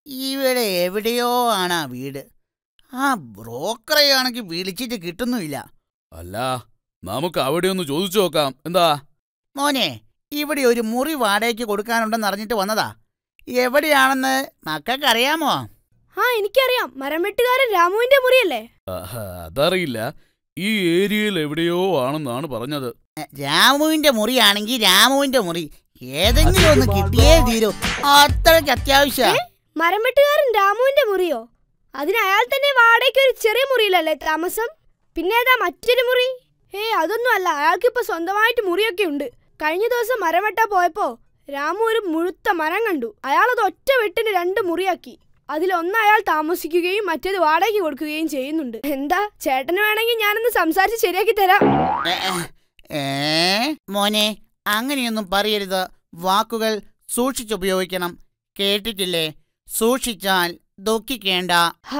ഇവിടെ എവിടെയോ ആണ് ആ വീട്. ആ ബ്രോക്കറെയാണെങ്കിൽ വിളിച്ചിട്ട് കിട്ടുന്നുമില്ല. അല്ല, നമുക്ക് അവിടെ ഒന്ന് ചോദിച്ചു നോക്കാം. എന്താ മോനെ, ഇവിടെ ഒരു മുറി വാടകയ്ക്ക് കൊടുക്കാനുണ്ടെന്ന് അറിഞ്ഞിട്ട് വന്നതാ. എവിടെയാണെന്ന് മക്കൾക്ക് അറിയാമോ? ആ, എനിക്കറിയാം. മരം വെട്ടുകാരൻ രാമുവിന്റെ മുറിയല്ലേ? അതറിയില്ല. ഈ ഏരിയയിൽ എവിടെയോ ആണെന്നാണ് പറഞ്ഞത്. രാമുവിന്റെ മുറിയാണെങ്കിൽ രാമുവിന്റെ മുറി ഏതെങ്കിലും ഒന്ന് കിട്ടിയേ തീരൂ. അത്രയ്ക്ക് അത്യാവശ്യം. മരം വെട്ടുകാരൻ രാമുവിന്റെ മുറിയോ? അതിന് അയാൾ തന്നെ വാടകയ്ക്ക് ഒരു ചെറിയ മുറിയിലല്ലേ താമസം? പിന്നെ ഏതാ മറ്റൊരു മുറി? അതൊന്നും അല്ല. അയാൾക്കിപ്പോ സ്വന്തമായിട്ട് മുറിയൊക്കെ ഉണ്ട്. കഴിഞ്ഞ ദിവസം മരം വെട്ടാൻ പോയപ്പോ രാമു ഒരു മുഴുത്ത മരം കണ്ടു. അയാൾ അത് ഒറ്റ വെട്ടിന് 2 മുറിയാക്കി. അതിലൊന്ന് അയാൾ താമസിക്കുകയും മറ്റേത് വാടകയ്ക്ക് കൊടുക്കുകയും ചെയ്യുന്നുണ്ട്. എന്താ, ചേട്ടന് വേണമെങ്കിൽ ഞാനൊന്ന് സംസാരിച്ച് ശരിയാക്കി തരാം. മോനെ, അങ്ങനെയൊന്നും പറയരുത്. വാക്കുകൾ സൂക്ഷിച്ചുപയോഗിക്കണം. കേട്ടിട്ടില്ലേ? സൂക്ഷിച്ചാൽ ദുഃഖിക്കേണ്ട.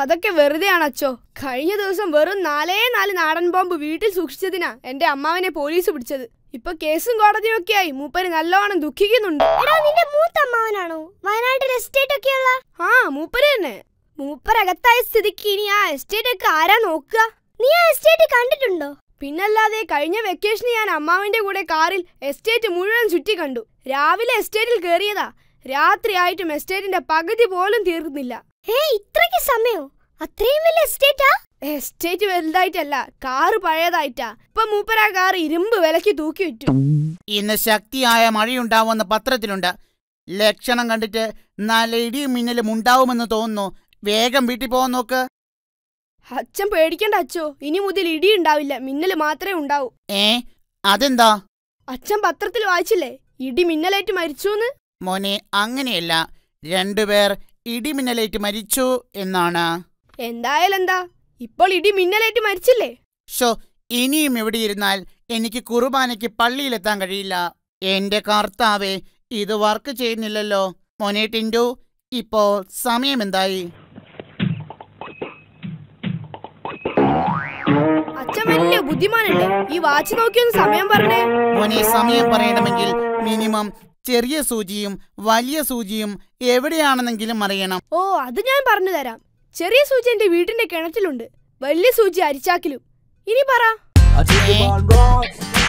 അതൊക്കെ വെറുതെയാണ് അച്ചോ. കഴിഞ്ഞ ദിവസം വെറും 4 നാടൻ ബോംബ് വീട്ടിൽ സൂക്ഷിച്ചതിനാ എന്റെ അമ്മാവനെ പോലീസ് പിടിച്ചത്. ഇപ്പൊ കേസും കോടതിയും ഒക്കെ ആയി മൂപ്പര് നല്ലോണം ദുഃഖിക്കുന്നുണ്ട്. നിന്റെ മൂത്ത അമ്മാവനാണോ വയനാട്ടിൽ എസ്റ്റേറ്റ് ഒക്കെ ഉള്ള? ആ, മൂപ്പര് തന്നെ. മൂപ്പരകത്തായ സ്ഥിതിക്ക് ഇനി ആ എസ്റ്റേറ്റ് ഒക്കെ ആരാ നോക്കുക? നീ ആ എസ്റ്റേറ്റ് കണ്ടിട്ടുണ്ടോ? പിന്നല്ലാതെ, കഴിഞ്ഞ വെക്കേഷന് ഞാൻ അമ്മാവിന്റെ കൂടെ കാറിൽ എസ്റ്റേറ്റ് മുഴുവൻ ചുറ്റി കണ്ടു. രാവിലെ എസ്റ്റേറ്റിൽ കയറിയതാ. രാത്രിയായിട്ടും എസ്റ്റേറ്റിന്റെ പകുതി പോലും തീർന്നില്ല. ഇത്രയ്ക്ക് സമയോ? അത്രയും വലിയ എസ്റ്റേറ്റാ? Estate വലുതായിട്ടല്ല, car പഴയതായിട്ടാ. ഇപ്പൊ മൂപ്പരാ കാർ ഇരുമ്പ് വിലക്ക് തൂക്കി വിറ്റു. ഇന്ന് ശക്തിയായ മഴയുണ്ടാവുമെന്ന് പത്രത്തിലുണ്ട്. ലക്ഷണം കണ്ടിട്ട് നല്ല ഇടിയും മിന്നലും ഉണ്ടാവുമെന്ന് തോന്നുന്നു. വേഗം വീട്ടിൽ പോകാൻ നോക്ക്. അച്ഛൻ പേടിക്കണ്ട അച്ചോ. ഇനി മുതൽ ഇടി ഉണ്ടാവില്ല, മിന്നല് മാത്രമേ ഉണ്ടാവൂ. അതെന്താ? അച്ഛൻ പത്രത്തിൽ വായിച്ചില്ലേ, ഇടി മിന്നലേറ്റ് മരിച്ചൂന്ന്? മോനെ, അങ്ങനെയല്ല. 2 പേർ ഇടിമിന്നലേറ്റ് മരിച്ചു എന്നാണ്. എന്തായാലും എന്താ, ഇപ്പോൾ ഇടി മിന്നലേറ്റ് മരിച്ചില്ലേ? ഇനിയും ഇവിടെ ഇരുന്നാൽ എനിക്ക് കുർബാനയ്ക്ക് പള്ളിയിലെത്താൻ കഴിയില്ല. എന്റെ കർത്താവേ, ഇത് വർക്ക് ചെയ്യുന്നില്ലല്ലോ. മോനെ ടിൻഡു, ഇപ്പോൾ സമയം എന്തായി? അച്ഛൻ വലിയ ബുദ്ധിമാനല്ലേ, ഈ വാച്ച് നോക്കിയൊന്ന് സമയം പറഞ്ഞേ. മോനെ, സമയം പറയണമെങ്കിൽ മിനിമം ചെറിയ സൂചിയും വലിയ സൂചിയും എവിടെയാണെന്നെങ്കിലും അറിയണം. അത് ഞാൻ പറഞ്ഞു തരാം. ചെറിയ സൂചി എന്റെ വീടിന്റെ കിണറ്റിലുണ്ട്, വലിയ സൂചി അരിച്ചാക്കിലും. ഇനി പറ.